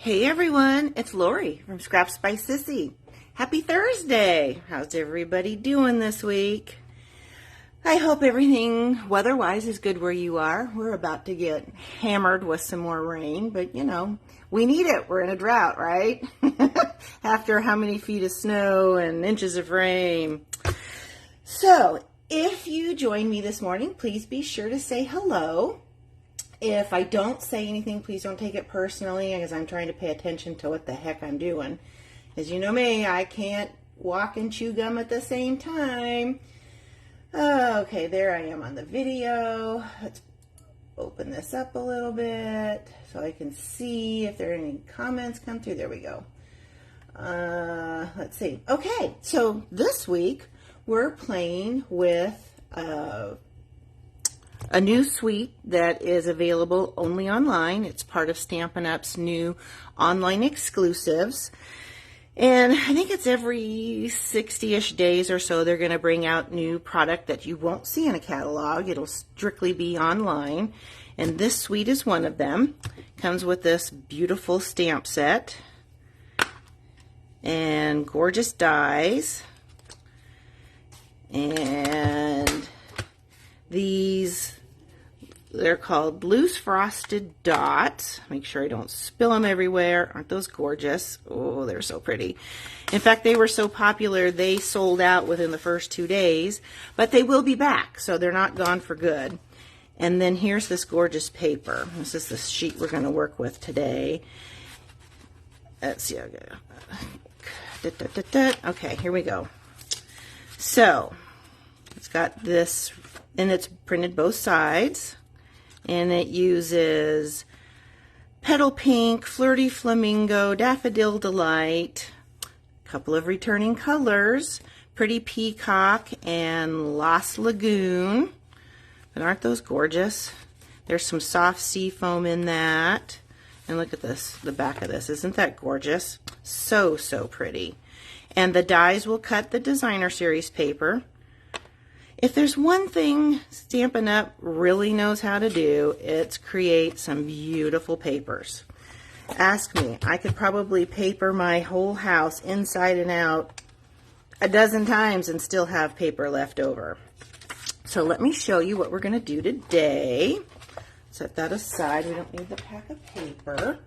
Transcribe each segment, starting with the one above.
Hey everyone, it's Lori from Scraps by Sissy. Happy Thursday! How's everybody doing this week? I hope everything weather-wise is good where you are. We're about to get hammered with some more rain, but you know, we need it. We're in a drought, right? After how many feet of snow and inches of rain. So, if you join me this morning, please be sure to say hello. If I don't say anything, please don't take it personally, because I'm trying to pay attention to what the heck I'm doing. As you know me, I can't walk and chew gum at the same time. Okay, there I am on the video. Let's open this up a little bit so I can see if there are any comments come through. There we go. Let's see. Okay, so this week we're playing with a new suite that is available only online. It's part of Stampin' Up's new online exclusives. And I think it's every 60-ish days or so they're going to bring out new product that you won't see in a catalog. It'll strictly be online. And this suite is one of them. Comes with this beautiful stamp set and gorgeous dies. And they're called loose frosted dots. Make sure I don't spill them everywhere. Aren't those gorgeous? Oh, they're so pretty. In fact, they were so popular, they sold out within the first 2 days, but they will be back, so they're not gone for good. And then here's this gorgeous paper. This is the sheet we're going to work with today. Let's see. Okay, here we go. So, it's got this, and it's printed both sides. And it uses Petal Pink, Flirty Flamingo, Daffodil Delight, a couple of returning colors, Pretty Peacock, and Lost Lagoon. But aren't those gorgeous? There's some soft sea foam in that. And look at this, the back of this. Isn't that gorgeous? So, so pretty. And the dies will cut the designer series paper. If there's one thing Stampin' Up really knows how to do, it's create some beautiful papers. Ask me, I could probably paper my whole house inside and out a dozen times and still have paper left over. So let me show you what we're going to do today. Set that aside. We don't need the pack of paper.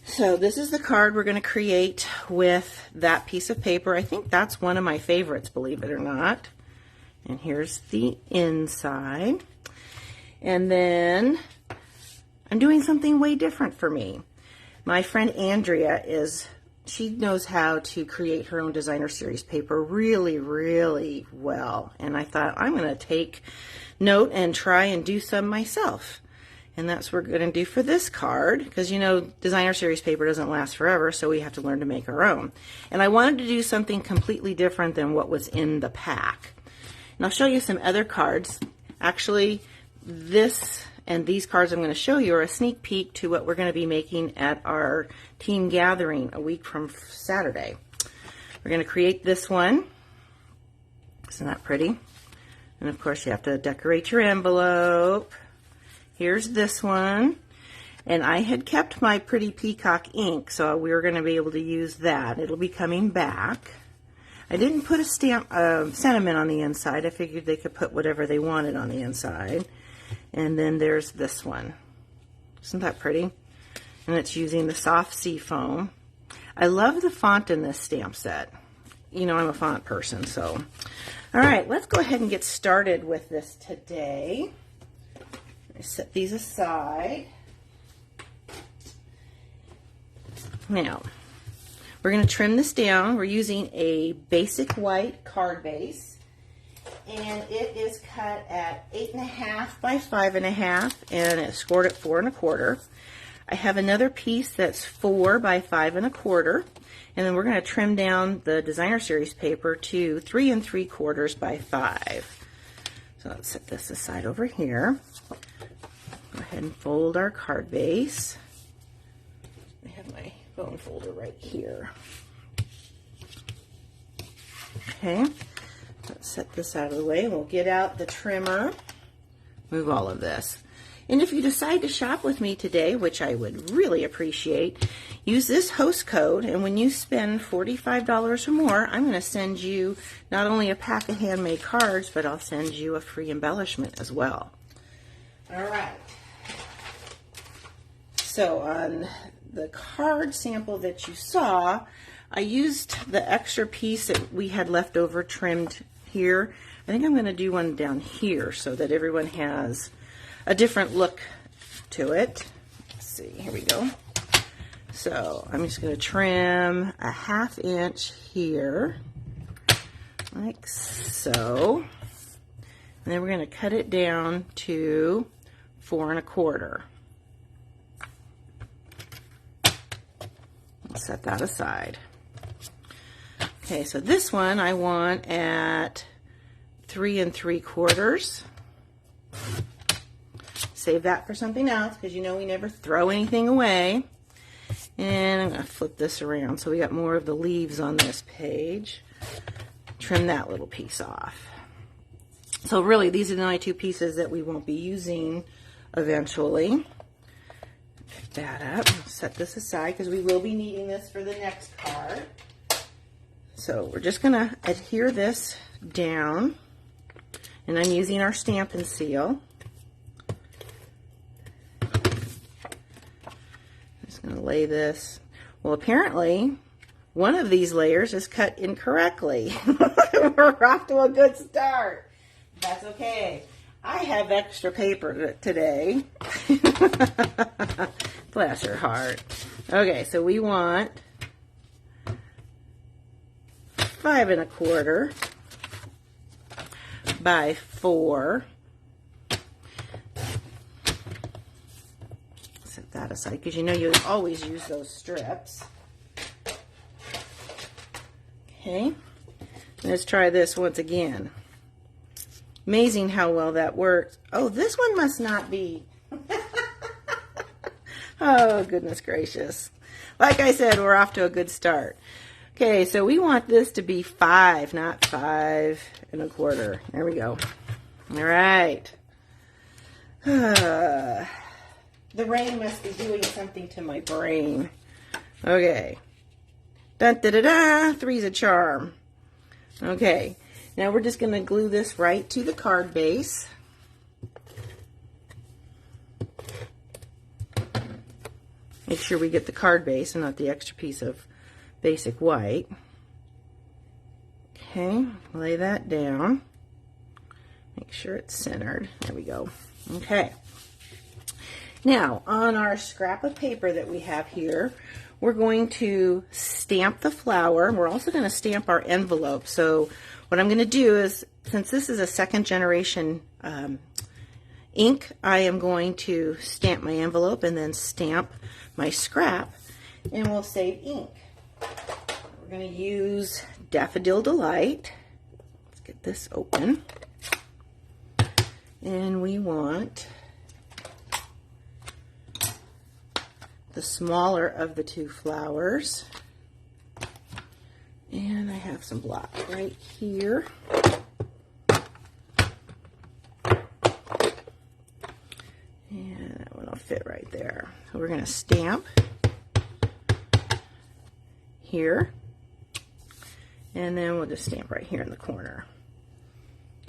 So this is the card we're going to create with that piece of paper. I think that's one of my favorites, believe it or not. And here's the inside. And then I'm doing something way different for me. My friend Andrea she knows how to create her own designer series paper really, really well. And I thought I'm going to take note and try and do some myself. And that's what we're going to do for this card, because you know designer series paper doesn't last forever, so we have to learn to make our own. And I wanted to do something completely different than what was in the pack. And I'll show you some other cards. Actually, this and these cards I'm going to show you are a sneak peek to what we're going to be making at our team gathering a week from Saturday. We're going to create this one. Isn't that pretty? And of course you have to decorate your envelope. Here's this one. And I had kept my Pretty Peacock ink, so we were going to be able to use that. It'll be coming back. I didn't put a sentiment on the inside. I figured they could put whatever they wanted on the inside. And then there's this one. Isn't that pretty? And it's using the soft sea foam. I love the font in this stamp set. You know, I'm a font person, so. All right, let's go ahead and get started with this today. I set these aside. Now, we're going to trim this down. We're using a basic white card base, and it is cut at 8.5 by 5.5, and it's scored at 4 1/4. I have another piece that's 4 by 5 1/4, and then we're going to trim down the designer series paper to 3 3/4 by 5. So let's set this aside over here. Go ahead and fold our card base. I have my bone folder right here. Okay, let's set this out of the way. We'll get out the trimmer, move all of this. And if you decide to shop with me today, which I would really appreciate, use this host code, and when you spend $45 or more, I'm going to send you not only a pack of handmade cards, but I'll send you a free embellishment as well. All right. So on the card sample that you saw, I used the extra piece that we had left over trimmed here. I think I'm going to do one down here so that everyone has a different look to it. Let's see, here we go. So I'm just going to trim a 1/2 inch here, like so. And then we're going to cut it down to 4 1/4. I'll set that aside. Okay, so this one I want at 3 3/4. Save that for something else because you know we never throw anything away. And I'm going to flip this around so we got more of the leaves on this page. Trim that little piece off. So really these are the only 2 pieces that we won't be using eventually. Pick that up. Set this aside because we will be needing this for the next card. So we're just going to adhere this down, and I'm using our Stampin' Seal. I'm just going to lay this. Well, apparently one of these layers is cut incorrectly. We're off to a good start. That's okay. I have extra paper today. Bless her heart. Okay, so we want 5 1/4 by 4. Set that aside because you know you always use those strips. Okay, let's try this once again. Amazing how well that works. Oh, this one must not be. Oh, goodness gracious. Like I said, we're off to a good start. Okay, so we want this to be 5, not 5 1/4. There we go. All right. The rain must be doing something to my brain. Okay. Dun da da da. 3's a charm. Okay. Now we're just going to glue this right to the card base. Make sure we get the card base and not the extra piece of basic white. Okay, lay that down. Make sure it's centered. There we go. Okay. Now, on our scrap of paper that we have here, we're going to stamp the flower. We're also going to stamp our envelope. So what I'm going to do is, since this is a 2nd generation ink, I am going to stamp my envelope and then stamp my scrap, and we'll save ink. We're going to use Daffodil Delight. Let's get this open. And we want the smaller of the 2 flowers. And I have some block right here. And that one will fit right there. So we're going to stamp here. And then we'll just stamp right here in the corner.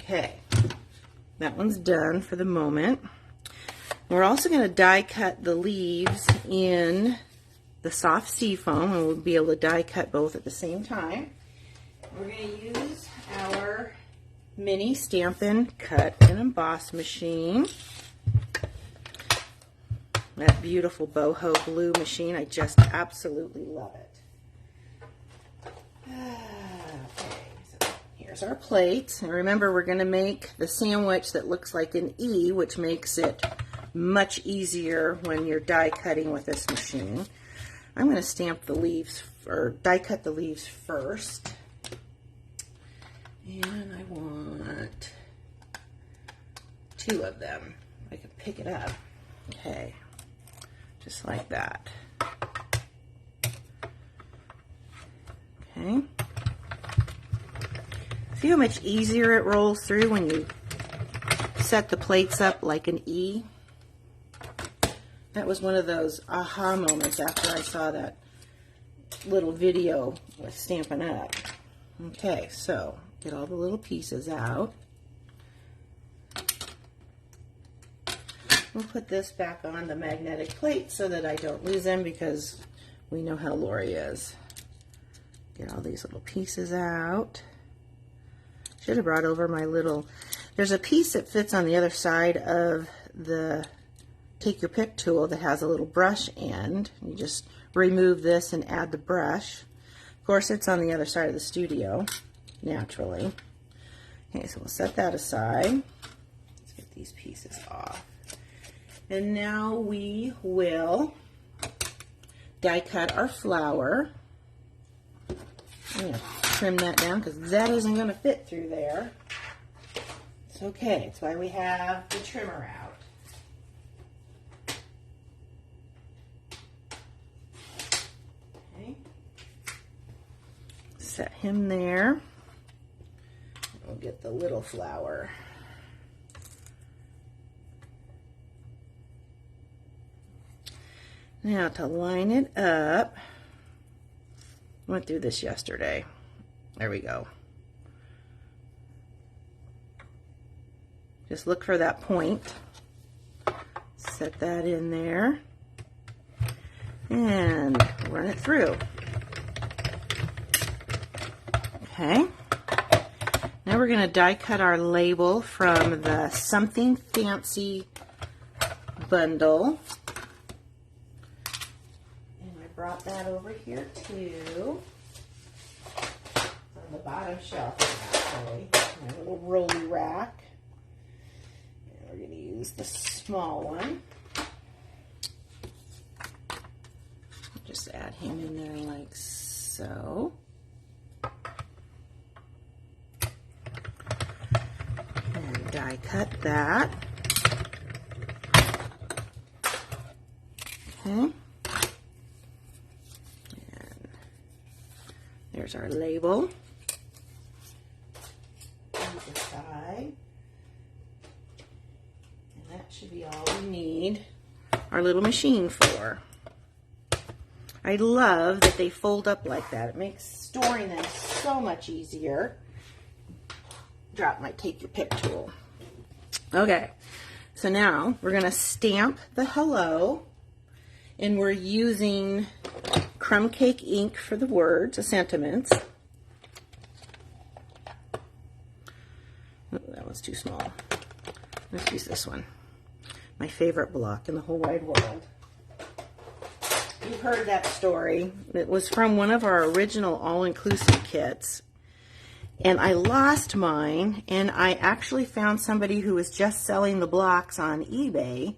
Okay. That one's done for the moment. We're also going to die cut the leaves in the soft seafoam, and we'll be able to die cut both at the same time. We're going to use our mini Stampin' Cut and Emboss machine. That beautiful boho blue machine. I just absolutely love it. Okay, so here's our plates. And remember, we're going to make the sandwich that looks like an E, which makes it much easier when you're die cutting with this machine. I'm going to stamp the leaves, or die cut the leaves first. And I want 2 of them. I can pick it up. Okay. Just like that. Okay. See how much easier it rolls through when you set the plates up like an E? That was one of those aha moments after I saw that little video with Stampin' Up. Okay, so get all the little pieces out. We'll put this back on the magnetic plate so that I don't lose them, because we know how Lori is. Get all these little pieces out. Should have brought over my little, there's a piece that fits on the other side of the Take Your Pick tool that has a little brush end. You just remove this and add the brush. Of course, it's on the other side of the studio, naturally. Okay, so we'll set that aside. Let's get these pieces off. And now we will die cut our flower. I'm going to trim that down because that isn't going to fit through there. It's okay. That's why we have the trimmer out. Okay. Set him there. We'll get the little flower. Now to line it up, I went through this yesterday. There we go. Just look for that point. Set that in there and run it through. Okay. Now we're going to die cut our label from the Something Fancy bundle. Brought that over here too. On the bottom shelf, actually. My little rolly rack. And we're going to use the small one. Just add him in there like so. And die cut that. Okay. There's our label. Either side. And that should be all we need our little machine for. I love that they fold up like that. It makes storing them so much easier. Drop my Take Your Pick tool. Okay, so now we're going to stamp the hello, and we're using crumb cake ink for the words, the sentiments. Oh, that one's too small. Let's use this one. My favorite block in the whole wide world. You've heard that story. It was from one of our original all-inclusive kits. And I lost mine, and I actually found somebody who was just selling the blocks on eBay.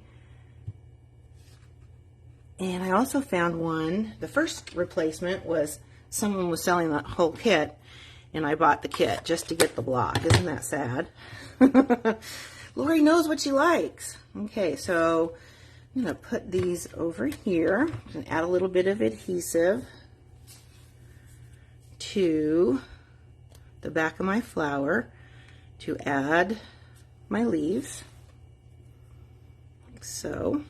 And I also found one, the first replacement was someone was selling the whole kit, and I bought the kit just to get the block. Isn't that sad? Lori knows what she likes. Okay, so I'm going to put these over here and add a little bit of adhesive to the back of my flower to add my leaves, like so.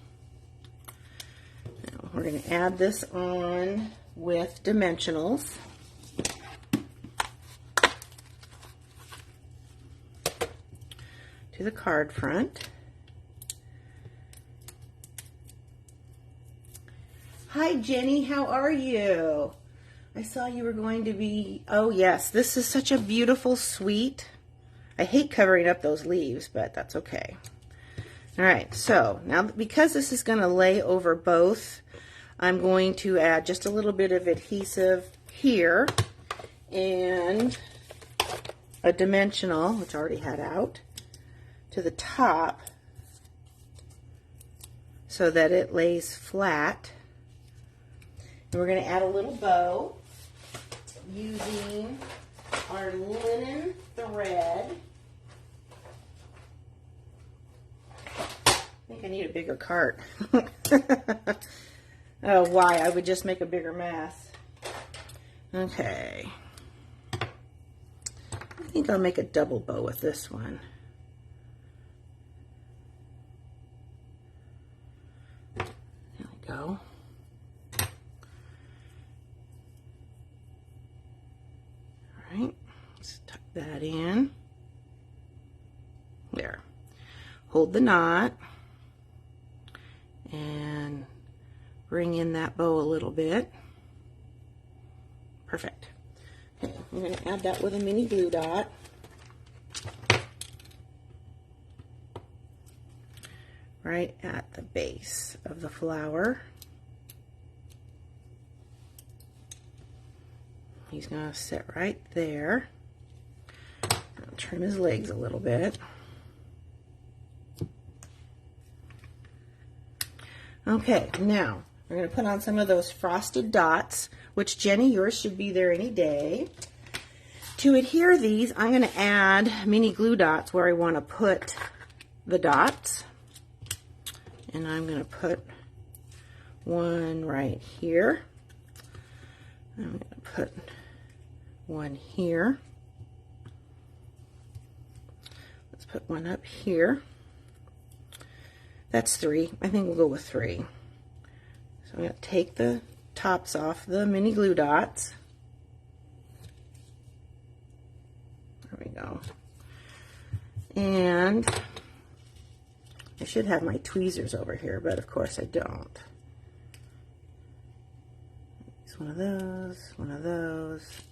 We're going to add this on with dimensionals. To the card front. Hi Jenny, how are you? I saw you were going to be, oh yes, this is such a beautiful suite. I hate covering up those leaves, but that's okay. All right, so now because this is going to lay over both, I'm going to add just a little bit of adhesive here and a dimensional, which I already had out, to the top so that it lays flat. And we're going to add a little bow using our linen thread. I think I need a bigger cart. Oh, why? I would just make a bigger mess. Okay. I think I'll make a double bow with this one. go. All right, let's tuck that in. There. Hold the knot and bring in that bow a little bit. Perfect. Okay, I'm going to add that with a mini glue dot. Right at the base of the flower. He's going to sit right there. I'll trim his legs a little bit. Okay, now we're going to put on some of those frosted dots, which Jenny, yours should be there any day. To adhere these, I'm going to add mini glue dots where I want to put the dots. And I'm going to put one right here. I'm going to put one here. Let's put one up here. That's 3. I think we'll go with 3. So I'm going to take the tops off the mini glue dots. There we go. And I should have my tweezers over here, but of course I don't. Use one of those, one of those.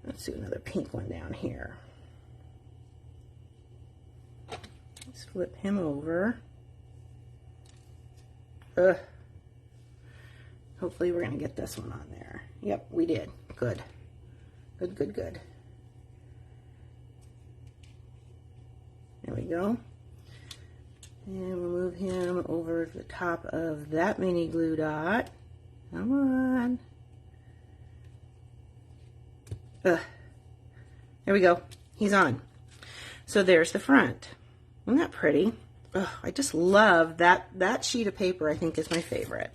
Let's do another pink one down here. Let's flip him over. Hopefully we're going to get this one on there. Yep, we did. Good. Good, good, good. There we go. And we'll move him over to the top of that mini glue dot. Come on. There we go. He's on. So there's the front. Isn't that pretty? I just love that. That sheet of paper, I think, is my favorite.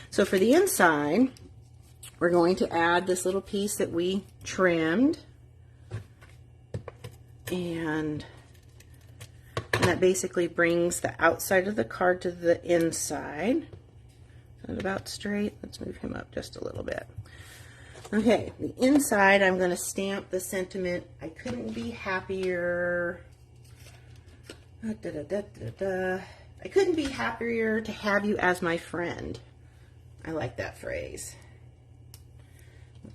So for the inside, we're going to add this little piece that we trimmed. And that basically brings the outside of the card to the inside. Is that about straight? Let's move him up just a little bit. Okay, the inside, I'm going to stamp the sentiment, "I couldn't be happier. I couldn't be happier to have you as my friend." I like that phrase.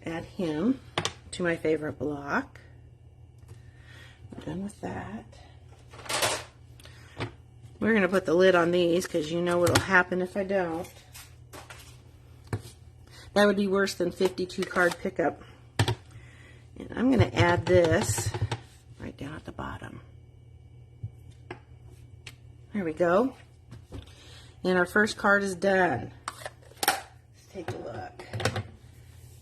Add him to my favorite block. I'm done with that. We're going to put the lid on these because you know what'll happen if I don't. That would be worse than 52 card pickup. And I'm going to add this right down at the bottom. There we go. And our first card is done. Let's take a look.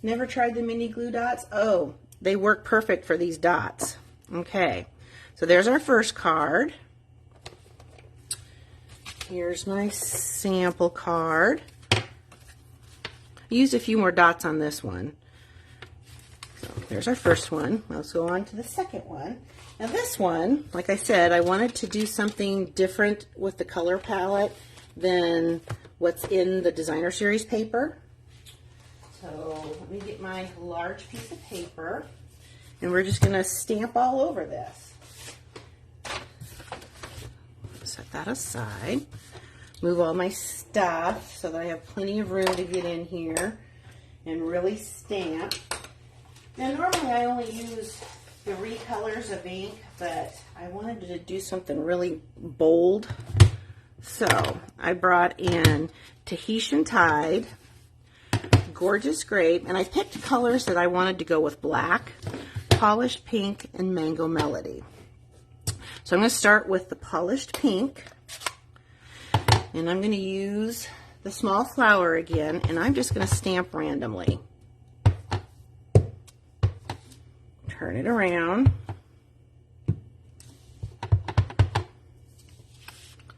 Never tried the mini glue dots? Oh, they work perfect for these dots. Okay, so there's our first card. Here's my sample card. I used a few more dots on this one. So there's our first one. Let's go on to the second one. Now this one, like I said, I wanted to do something different with the color palette than what's in the designer series paper. So let me get my large piece of paper, and we're just going to stamp all over this. Set that aside. Move all my stuff so that I have plenty of room to get in here and really stamp. Now normally I only use 3 colors of ink, but I wanted to do something really bold. So I brought in Tahitian Tide, Gorgeous Grape, and I picked colors that I wanted to go with black, Polished Pink, and Mango Melody. So I'm going to start with the Polished Pink. And I'm going to use the small flower again, and I'm just going to stamp randomly. Turn it around.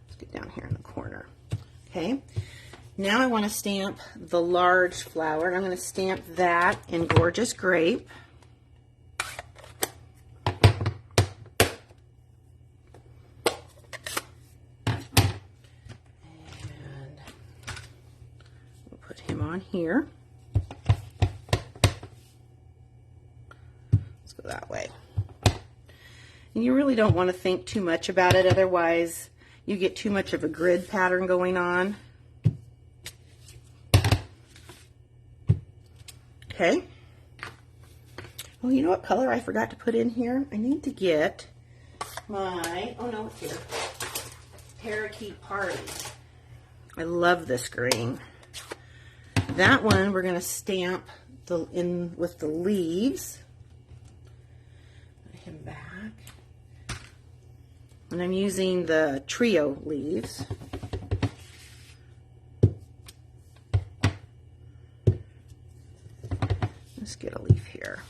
Let's get down here in the corner. Okay. Now I want to stamp the large flower, and I'm going to stamp that in Gorgeous Grape. on here. Let's go that way. And you really don't want to think too much about it, otherwise you get too much of a grid pattern going on. Okay. Well, you know what color I forgot to put in here? I need to get my, oh no, it's here, Parakeet Party. I love this green. That one we're going to stamp in with the leaves. Put him back. And I'm using the trio leaves. Let's get a leaf here.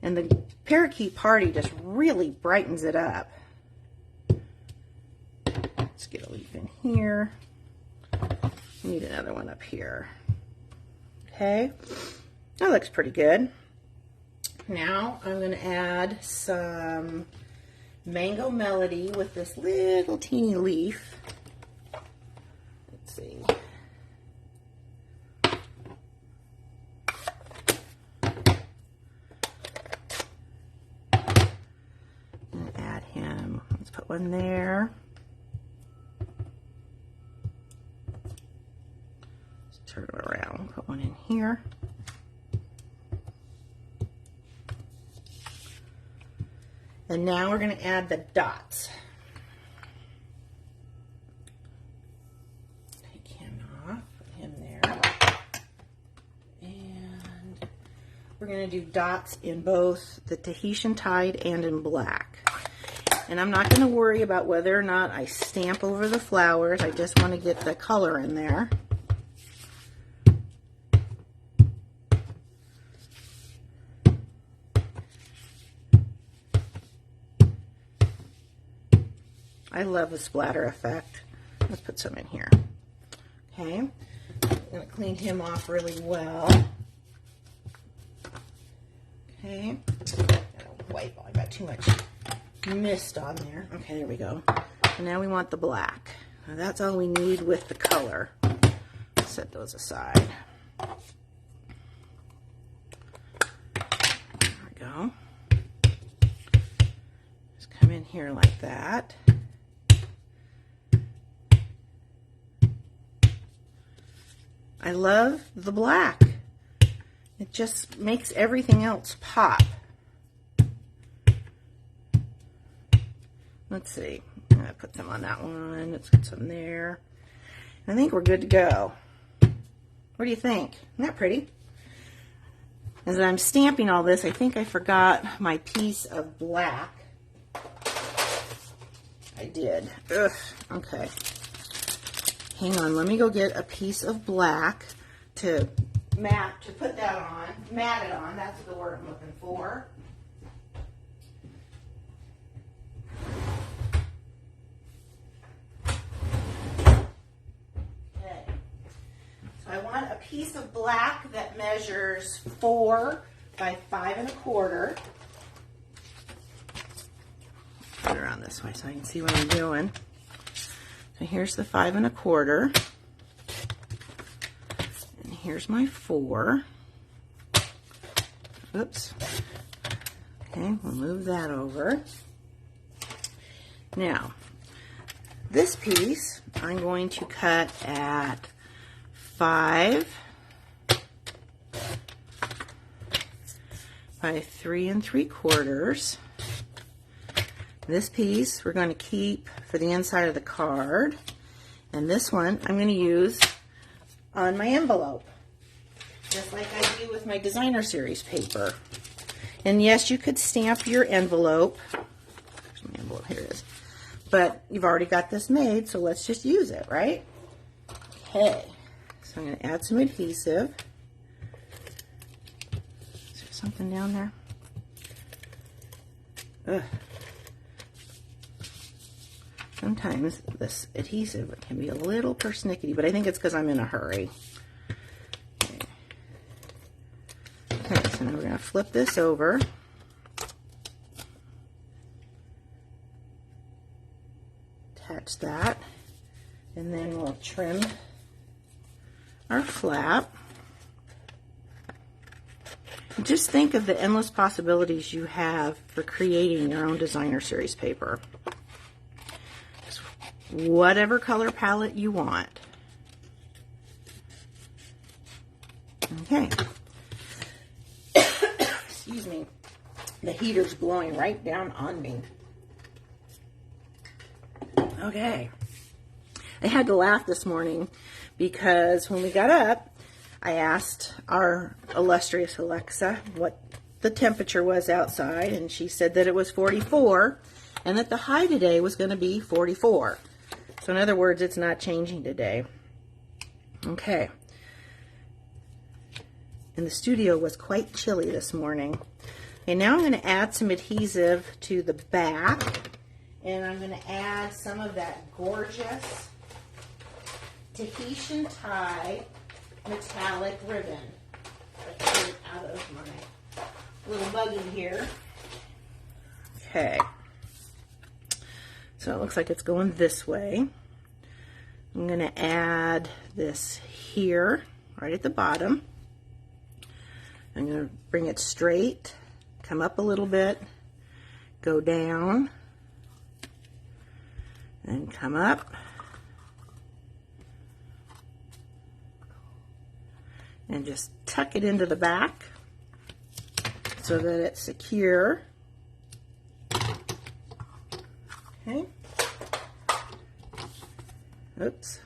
And the Parakeet Party just really brightens it up. Let's get a leaf in here. I need another one up here. Okay, that looks pretty good. Now I'm going to add some Mango Melody with this little teeny leaf. Let's see. And add him. Let's put one there. Turn it around, put one in here. And now we're going to add the dots. Take him off, put him there. And we're going to do dots in both the Tahitian Tide and in black. And I'm not going to worry about whether or not I stamp over the flowers. I just want to get the color in there. I love the splatter effect. Let's put some in here. Okay, I'm going to clean him off really well. Okay, gotta wipe. I got too much mist on there. Okay, there we go. And now we want the black. Now that's all we need with the color. Set those aside. There we go. Just come in here like that. I love the black. It just makes everything else pop. Let's see. I'm going to put some on that one. Let's put some there. I think we're good to go. What do you think? Isn't that pretty? As I'm stamping all this, I think I forgot my piece of black. I did. Ugh. Okay. Hang on, let me go get a piece of black to put that on, mat it on, that's the word I'm looking for. Okay, so I want a piece of black that measures 4 by 5 1/4. Put it around this way so I can see what I'm doing. So here's the 5 1/4, and here's my 4. Oops. Okay, we'll move that over. Now, this piece I'm going to cut at 5 by 3 3/4. This piece we're going to keep for the inside of the card, and this one I'm going to use on my envelope, just like I do with my designer series paper. And yes, you could stamp your envelope. Where's my envelope? Here it is. But you've already got this made, so let's just use it, right? Okay, so I'm going to add some adhesive. Is there something down there? Ugh. Sometimes this adhesive can be a little persnickety, but I think it's because I'm in a hurry. Okay, so now we're going to flip this over. Attach that, and then we'll trim our flap. Just think of the endless possibilities you have for creating your own designer series paper. Just whatever color palette you want. Okay. Excuse me. The heater's blowing right down on me. Okay. I had to laugh this morning because when we got up, I asked our illustrious Alexa what the temperature was outside, and she said that it was 44 and that the high today was going to be 44. So in other words, it's not changing today. Okay. And the studio was quite chilly this morning. Okay, now I'm going to add some adhesive to the back, and I'm going to add some of that gorgeous Tahitian tie metallic ribbon. Let's get it out of my little buggy here. Okay. So it looks like it's going this way. I'm going to add this here, right at the bottom. I'm going to bring it straight, come up a little bit, go down, and come up. And just tuck it into the back so that it's secure. Okay. Oops.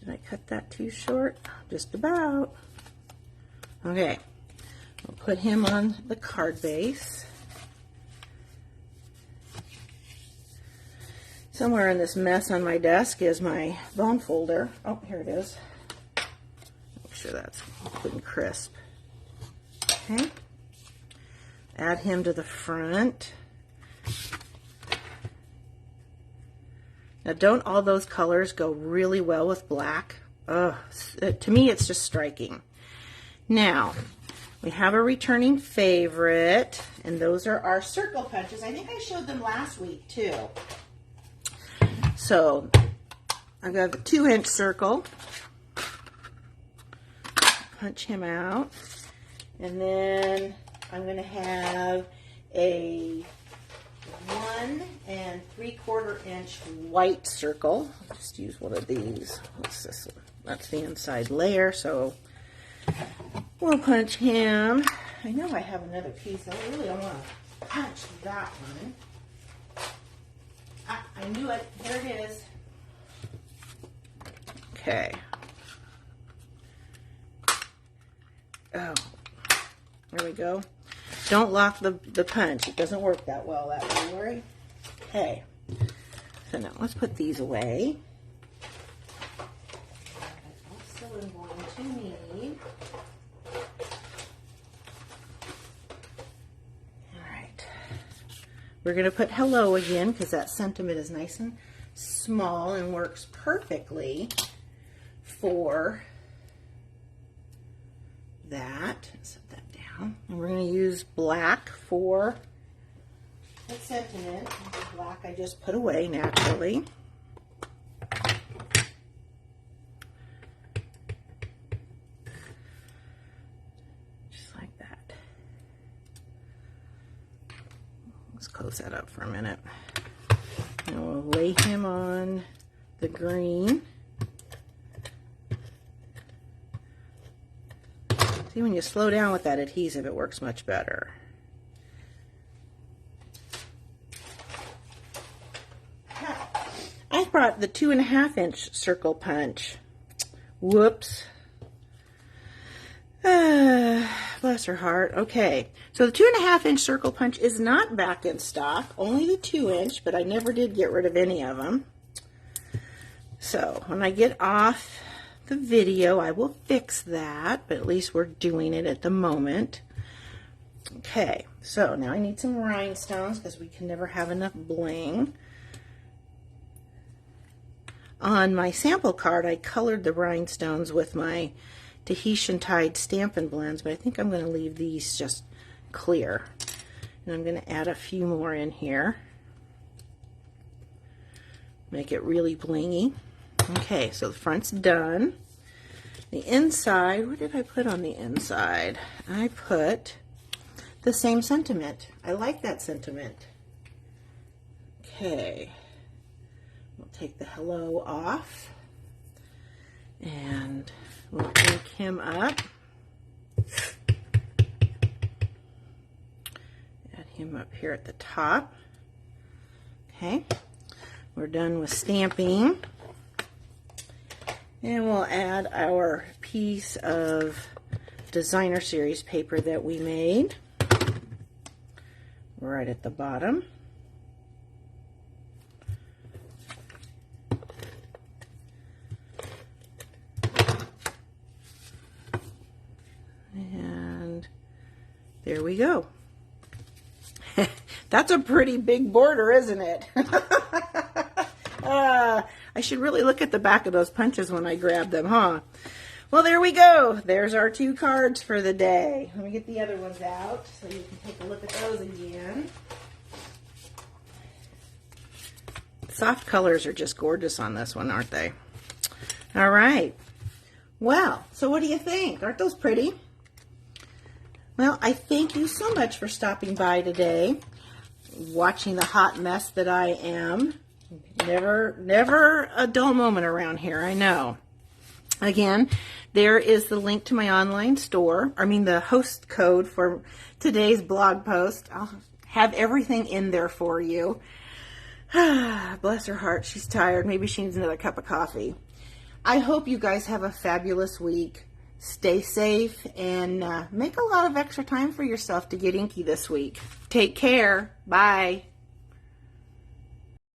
Did I cut that too short? Just about. Okay. We'll put him on the card base. Somewhere in this mess on my desk is my bone folder. Oh, here it is. Sure that's good and crisp. Okay. Add him to the front. Now don't all those colors go really well with black? Ugh, to me it's just striking. Now, we have a returning favorite, and those are our circle punches. I think I showed them last week too. So, I've got a 2-inch circle. Punch him out, and then I'm going to have a 1 3/4 inch white circle. I'll just use one of these. What's this one? That's the inside layer, so we'll punch him. I know I have another piece. I really don't want to punch that one. I knew it. There it is. Okay. Oh, there we go. Don't lock the punch. It doesn't work that well that way, right? Okay. So now let's put these away. I also am going to need. All right. We're going to put hello again because that sentiment is nice and small and works perfectly for that. Set that down. And we're going to use black for the sentiment. The black I just put away naturally. Just like that. Let's close that up for a minute. And we'll lay him on the green. See, when you slow down with that adhesive, it works much better. I brought the 2.5 inch circle punch. Whoops. Bless her heart. Okay, so the 2.5 inch circle punch is not back in stock, only the 2 inch, but I never did get rid of any of them. So when I get off the video, I will fix that, but at least we're doing it at the moment. Okay, so now I need some rhinestones because we can never have enough bling. On my sample card, I colored the rhinestones with my Tahitian tied Stampin' Blends, but I think I'm going to leave these just clear. And I'm going to add a few more in here. Make it really blingy. Okay, so the front's done. The inside, what did I put on the inside? I put the same sentiment. I like that sentiment. Okay, we'll take the hello off and we'll ink him up. Add him up here at the top. Okay, we're done with stamping. And we'll add our piece of designer series paper that we made right at the bottom. And there we go. That's a pretty big border, isn't it? I should really look at the back of those punches when I grab them, huh? Well, there we go. There's our 2 cards for the day. Let me get the other ones out so you can take a look at those again. Soft colors are just gorgeous on this one, aren't they? All right. Well, so what do you think? Aren't those pretty? Well, I thank you so much for stopping by today, watching the hot mess that I am. Never a dull moment around here, I know. Again, there is the link to my online store. I mean, the host code for today's blog post. I'll have everything in there for you. Bless her heart, she's tired. Maybe she needs another cup of coffee. I hope you guys have a fabulous week. Stay safe and make a lot of extra time for yourself to get inky this week. Take care. Bye.